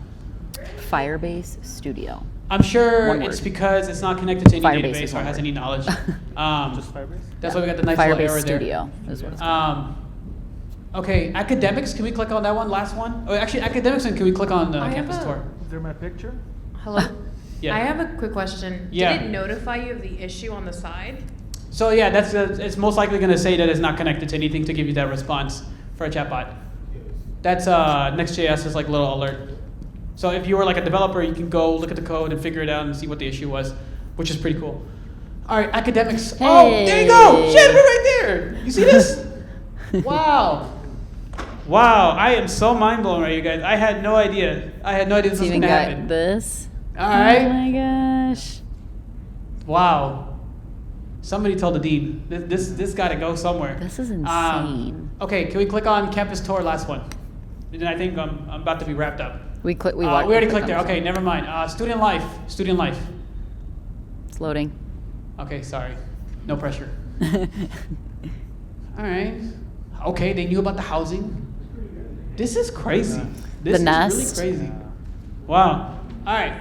Firebase Studio. I'm sure One it's word. because it's not connected to any Firebase database is or one has word. any knowledge. Just Firebase? That's why we got the nice little Firebase error Studio is what it's called. there. Okay, academics. Can we click on that one? Last one. Oh, actually, academics. And can we click on I have campus a- tour? Is there my picture? Hello? Yeah. I have a quick question. Yeah. Did it notify you of the issue on the side? So yeah, that's it's most likely going to say that it's not connected to anything to give you that response for a chatbot. That's Next.js's like little alert. So if you were like a developer, you can go look at the code and figure it out and see what the issue was, which is pretty cool. All right, academics. Oh, there you go. Shit, we're right there. You see this? Wow. Wow, I am so mind blown right, you guys. I had no idea. This was even gonna got happen. this. All right. Oh my gosh. Wow. Somebody told the dean. This got to go somewhere. This is insane. Okay, can we click on campus tour, last one? And I think I'm about to be wrapped up. We already clicked there. Okay, never mind. Student life. It's loading. Okay, sorry. No pressure. All right. Okay, they knew about the housing. This is crazy. This is nest. really crazy. Wow. All right.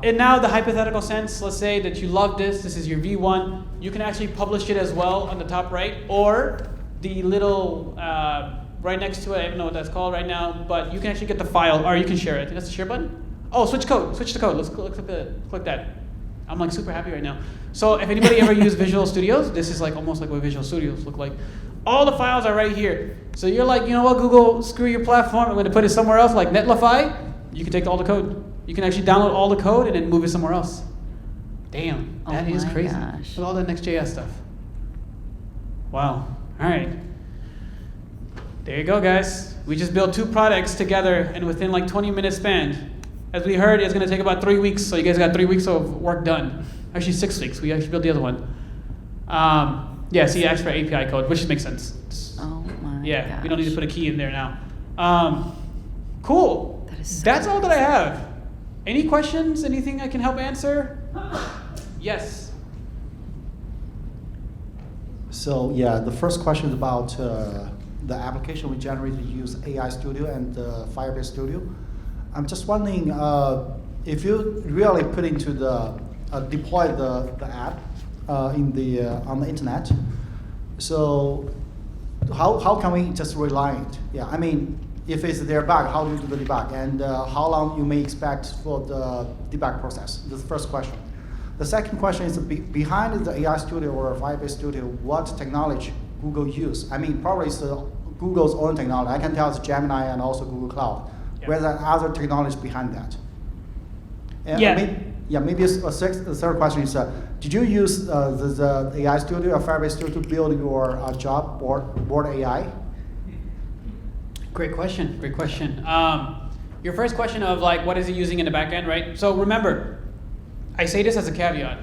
And now the hypothetical sense, let's say that you love this is your V1, you can actually publish it as well on the top right, or the little, right next to it, I don't know what that's called right now, but you can actually get the file, or you can share it. That's the share button? Oh, switch the code, let's click that. I'm like super happy right now. So if anybody ever used Visual Studios, this is like almost like what Visual Studios look like. All the files are right here. So you're like, you know what, Google, screw your platform, I'm gonna put it somewhere else like Netlify. You can take all the code. You can actually download all the code and then move it somewhere else. Damn, that is crazy. Gosh. With all the Next.js stuff. Wow, all right. There you go, guys. We just built 2 products together and within like 20-minute span. As we heard, it's gonna take about 3 weeks, so you guys got 3 weeks of work done. Actually 6 weeks, we actually built the other one. Yeah, so you asked for API code, which makes sense. Oh my Yeah, gosh. we don't need to put a key in there now. Cool. That is so That's all that I have. Any questions? Anything I can help answer? Yes. So yeah, the first question is about the application we generated to use AI Studio and Firebase Studio. I'm just wondering if you really put into the deploy the app in the on the internet. So how can we just rely on it? Yeah, I mean, if it's their bug, how do you do the debug, and how long you may expect for the debug process? This is the first question. The second question is behind the AI Studio or Firebase Studio, what technology Google use? I mean, probably it's Google's own technology. I can tell it's Gemini and also Google Cloud. Yeah. Whether other technologies behind that. And Yeah. maybe a third question is, did you use the AI Studio or Firebase Studio to build your job board AI? Great question. Your first question of like, what is it using in the back end, right? So remember, I say this as a caveat.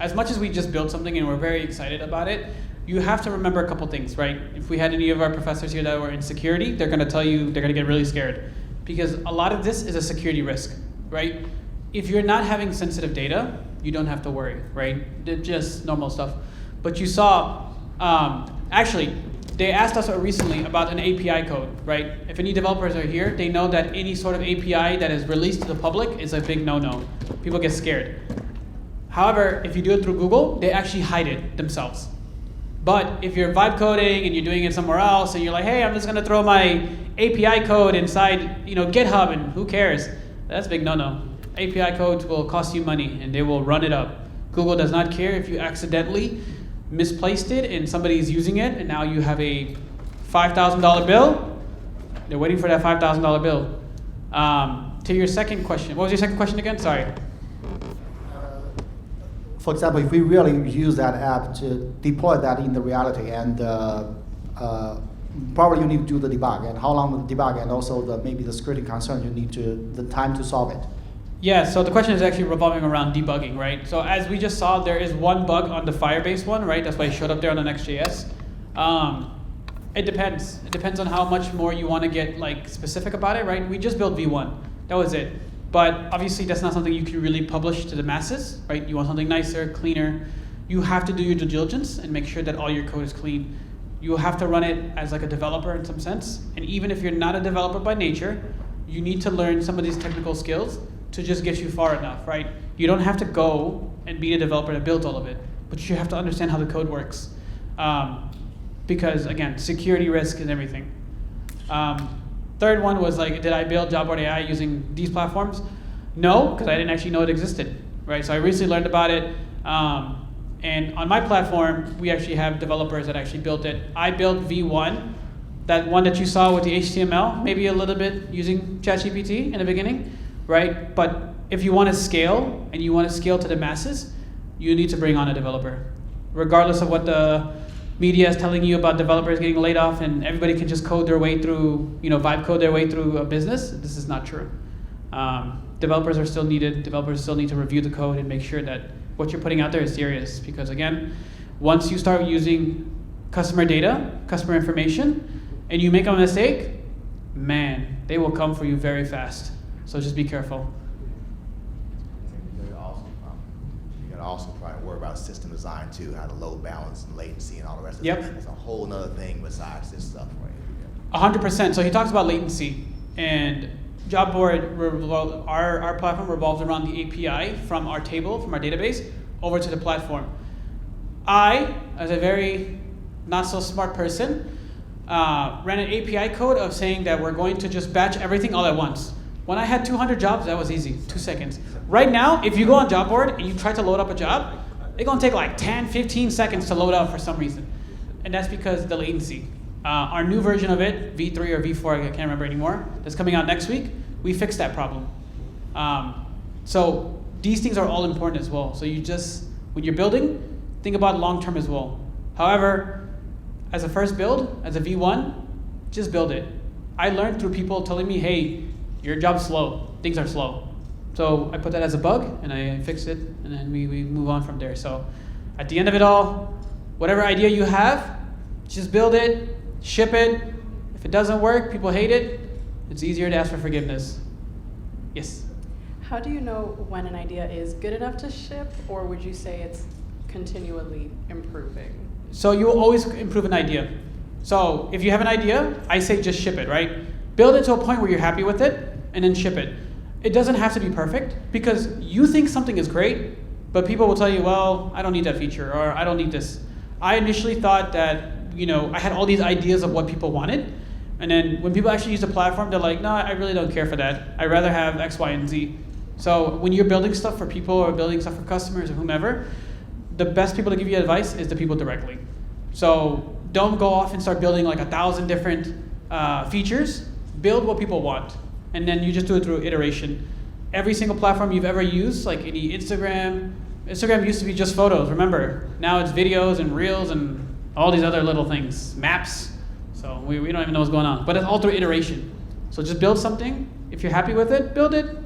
As much as we just built something and we're very excited about it, you have to remember a couple things, right? If we had any of our professors here that were in security, they're gonna tell you they're gonna get really scared. Because a lot of this is a security risk, right? If you're not having sensitive data, you don't have to worry, right? They're just normal stuff. But you saw, actually, they asked us recently about an API code, right? If any developers are here, they know that any sort of API that is released to the public is a big no-no. People get scared. However, if you do it through Google, they actually hide it themselves. But if you're vibe coding and you're doing it somewhere else and you're like, hey, I'm just gonna throw my API code inside, GitHub and who cares? That's a big no-no. API codes will cost you money and they will run it up. Google does not care if you accidentally misplaced it and somebody's using it and now you have a $5,000 bill. They're waiting for that $5,000 bill. To your second question, what was your second question again? Sorry. For example, if we really use that app to deploy that in the reality, and probably you need to do the debug, and how long the debug, and also maybe the security concern you need the time to solve it. Yeah, so the question is actually revolving around debugging, right? So as we just saw, there is one bug on the Firebase one, right? That's why it showed up there on the Next.js. It depends. It depends on how much more you want to get like specific about it, right? We just built V1. That was it. But obviously that's not something you can really publish to the masses, right? You want something nicer, cleaner. You have to do your due diligence and make sure that all your code is clean. You have to run it as like a developer in some sense. And even if you're not a developer by nature, you need to learn some of these technical skills to just get you far enough, right? You don't have to go and be a developer that builds all of it, but you have to understand how the code works. Because again, security risk and everything. Third one was like, did I build Jobboard AI using these platforms? No, because I didn't actually know it existed, right? So I recently learned about it. And on my platform, we actually have developers that actually built it. I built V1 that one that you saw with the HTML, maybe a little bit using ChatGPT in the beginning, right? But if you want to scale and you want to scale to the masses, you need to bring on a developer. Regardless of what the media is telling you about developers getting laid off and everybody can just code their way through, vibe code their way through a business, this is not true. Developers are still needed. Developers still need to review the code and make sure that what you're putting out there is serious. Because again, once you start using customer data, customer information, and you make a mistake, man, they will come for you very fast. So just be careful. You gotta also probably worry about system design too, how to load balance and latency and all the rest of it. Yep. It's a whole nother thing besides this stuff, right? 100%. So he talks about latency, and job board, our platform revolves around the API from our table, from our database, over to the platform. I, as a very not so smart person, ran an API code of saying that we're going to just batch everything all at once. When I had 200 jobs, that was easy, 2 seconds. Right now, if you go on job board and you try to load up a job, it's gonna take like 10, 15 seconds to load up for some reason. And that's because of the latency. Our new version of it, V3 or V4, I can't remember anymore, that's coming out next week, we fixed that problem. So these things are all important as well. So you just, when you're building, think about long-term as well. However, as a first build, as a V1, just build it. I learned through people telling me, hey, your job's slow, things are slow. So I put that as a bug and I fixed it, and then we move on from there. So at the end of it all, whatever idea you have, just build it, ship it. If it doesn't work, people hate it, it's easier to ask for forgiveness. Yes? How do you know when an idea is good enough to ship, or would you say it's continually improving? So you will always improve an idea. So if you have an idea, I say just ship it, right? Build it to a point where you're happy with it, and then ship it. It doesn't have to be perfect, because you think something is great, but people will tell you, well, I don't need that feature, or I don't need this. I initially thought that, I had all these ideas of what people wanted, and then when people actually use the platform, they're like, no, I really don't care for that. I'd rather have X, Y, and Z. So when you're building stuff for people or building stuff for customers or whomever, the best people to give you advice is the people directly. So don't go off and start building like 1,000 different features. Build what people want, and then you just do it through iteration. Every single platform you've ever used, like any Instagram used to be just photos, remember? Now it's videos and reels and all these other little things, maps. So we don't even know what's going on, but it's all through iteration. So just build something. If you're happy with it, build it.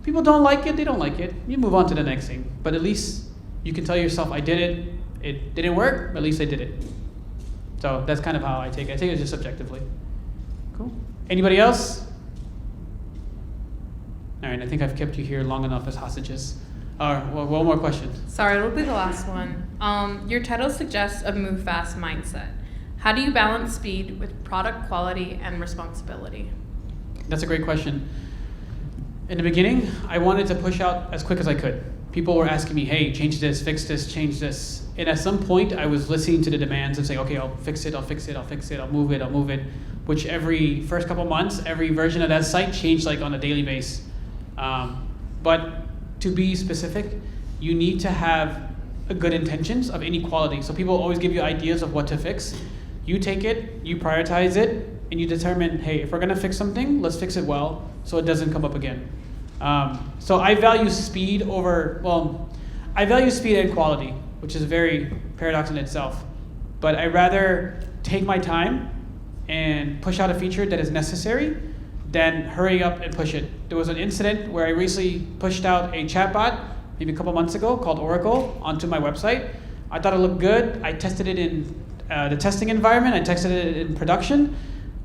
People don't like it, they don't like it. You move on to the next thing. But at least you can tell yourself, I did it. It didn't work, but at least I did it. So that's kind of how I take it. I take it just subjectively. Cool. Anybody else? All right, I think I've kept you here long enough as hostages. All right, well, one more question. Sorry, it'll be the last one. Your title suggests a move fast mindset. How do you balance speed with product quality and responsibility? That's a great question. In the beginning, I wanted to push out as quick as I could. People were asking me, hey, change this, fix this, change this. And at some point, I was listening to the demands and saying, okay, I'll fix it, I'll fix it, I'll fix it, I'll move it. Which every first couple months, every version of that site changed like on a daily basis. But to be specific, you need to have a good intentions of any quality. So people always give you ideas of what to fix. You take it, you prioritize it, and you determine, hey, if we're gonna fix something, let's fix it well so it doesn't come up again. So I value speed I value speed and quality, which is very paradox in itself. But I'd rather take my time and push out a feature that is necessary than hurry up and push it. There was an incident where I recently pushed out a chatbot, maybe a couple months ago, called Oracle, onto my website. I thought it looked good. I tested it in the testing environment. I tested it in production.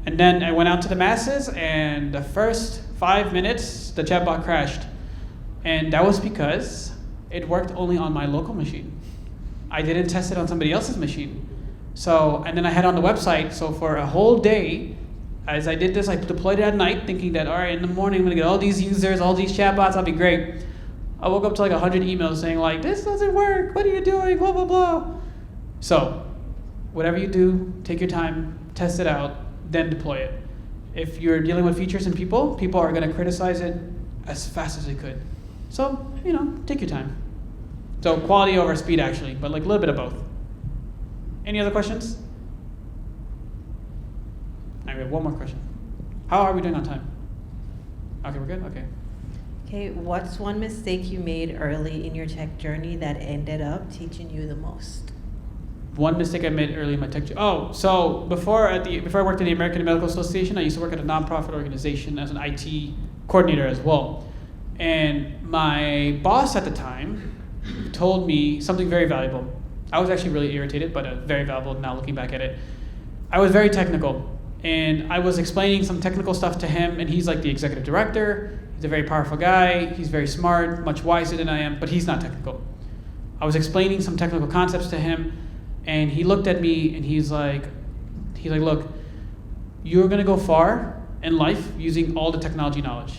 And then I went out to the masses, and the first 5 minutes, the chatbot crashed. And that was because it worked only on my local machine. I didn't test it on somebody else's machine. So, and then I had it on the website, so for a whole day, as I did this, I deployed it at night, thinking that, all right, in the morning, I'm gonna get all these users, all these chatbots, I'll be great. I woke up to like 100 emails saying like, this doesn't work, what are you doing, blah, blah, blah. So, whatever you do, take your time, test it out, then deploy it. If you're dealing with features and people are gonna criticize it as fast as they could. So, take your time. So quality over speed actually, but like a little bit of both. Any other questions? right, we have one more question. How are we doing on time? Okay, we're good? Okay. Okay, what's one mistake you made early in your tech journey that ended up teaching you the most? One mistake I made early in my tech journey. Oh, so before I worked in the American Medical Association, I used to work at a nonprofit organization as an IT coordinator as well. And my boss at the time told me something very valuable. I was actually really irritated, but very valuable now looking back at it. I was very technical, and I was explaining some technical stuff to him, and he's like the executive director. He's a very powerful guy. He's very smart, much wiser than I am, but he's not technical. I was explaining some technical concepts to him, and he looked at me, and he's like, look, you're gonna go far in life using all the technology knowledge,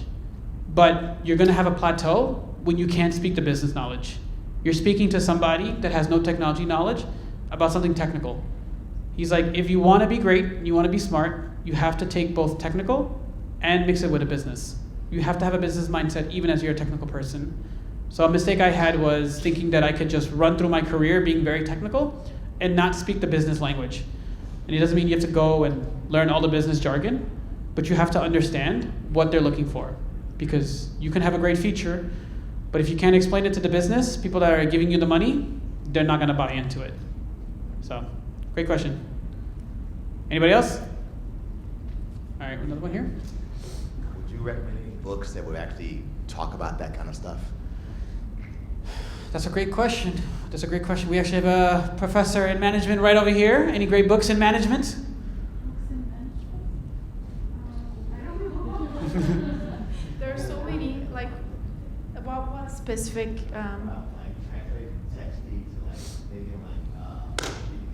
but you're gonna have a plateau when you can't speak the business knowledge. You're speaking to somebody that has no technology knowledge about something technical. He's like, if you wanna be great, and you wanna be smart, you have to take both technical and mix it with a business. You have to have a business mindset even as you're a technical person. So a mistake I had was thinking that I could just run through my career being very technical and not speak the business language. And it doesn't mean you have to go and learn all the business jargon, but you have to understand what they're looking for. Because you can have a great feature, but if you can't explain it to the business, people that are giving you the money, they're not gonna buy into it. So, great question. Anybody else? All right, another one here. Would you recommend any books that would actually talk about that kind of stuff? That's a great question. That's a great question. We actually have a professor in management right over here. Any great books in management? There are so many, like, about what specific,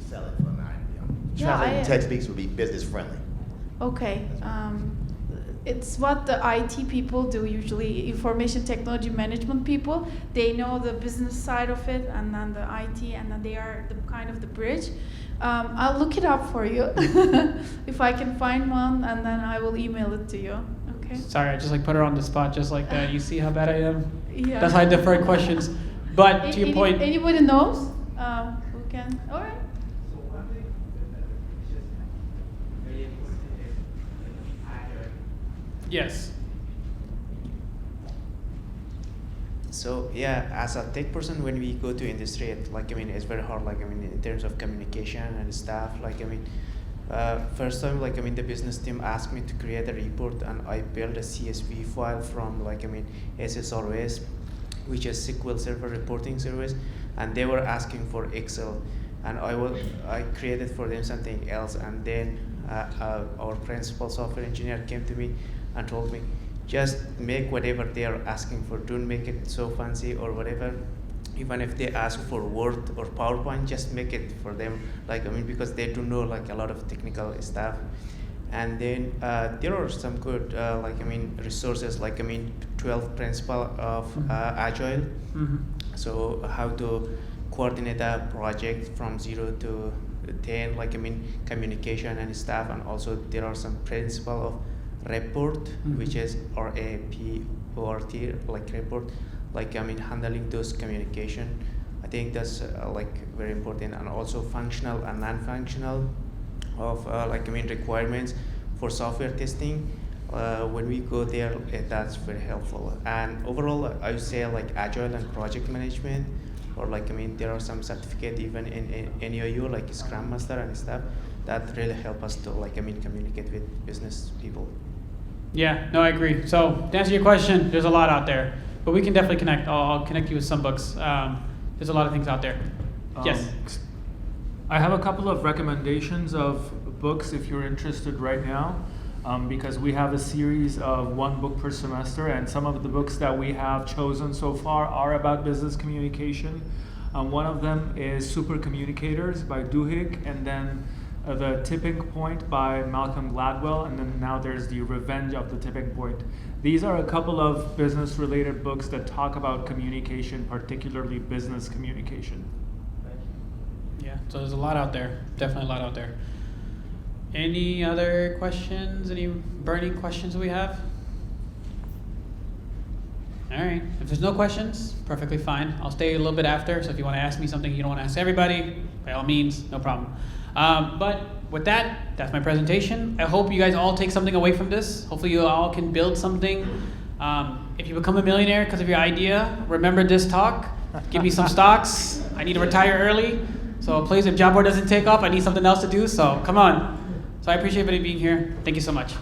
Sell it for Yeah, translating text speaks would be business friendly. okay, it's what the IT people do usually, information technology management people. They know the business side of it, and then the IT, and then they are the kind of the bridge. I'll look it up for you if I can find one, and then I will email it to you. Okay. Sorry, I just like put her on the spot just like that. You see how bad I am? Yeah. That's how I defer questions. But to your point, Anybody knows? Who can? All right. yes. So yeah, as a tech person, when we go to industry, it's very hard. In terms of communication and stuff. First time, the business team asked me to create a report, and I built a CSV file from SSRS, which is SQL Server Reporting Service, and they were asking for Excel, and I created for them something else, and then our principal software engineer came to me and told me, just make whatever they are asking for. Don't make it so fancy or whatever. Even if they ask for Word or PowerPoint, just make it for them. Because they do know a lot of technical stuff. And then there are some good resources 12 principle of Agile. Mm-hmm. So how to coordinate a project from 0 to 10, communication and stuff. And also there are some principle of report, Mm-hmm. which is RAPORT, report, handling those communication. I think that's very important. And also functional and non-functional of requirements for software testing. When we go there, that's very helpful. And overall, I would say agile and project management, or there are some certificate even in NEIu, Scrum Master and stuff, that really help us to communicate with business people. Yeah, no, I agree. So to answer your question, there's a lot out there, but we can definitely connect. I'll connect you with some books. There's a lot of things out there. Yes. I have a couple of recommendations of books if you're interested right now, because we have a series of one book per semester, and some of the books that we have chosen so far are about business communication. One of them is Super Communicators by Duhigg, and then The Tipping Point by Malcolm Gladwell, and then now there's The Revenge of the Tipping Point. These are a couple of business-related books that talk about communication, particularly business communication. Yeah, so there's a lot out there. Definitely a lot out there. Any other questions? Any burning questions we have? All right. If there's no questions, perfectly fine. I'll stay a little bit after, so if you want to ask me something you don't want to ask everybody, by all means, no problem. But with that, that's my presentation. I hope you guys all take something away from this. Hopefully you all can build something. If you become a millionaire because of your idea, remember this talk. Give me some stocks. I need to retire early. So please, if job board doesn't take off, I need something else to do. So come on. So I appreciate everybody being here. Thank you so much.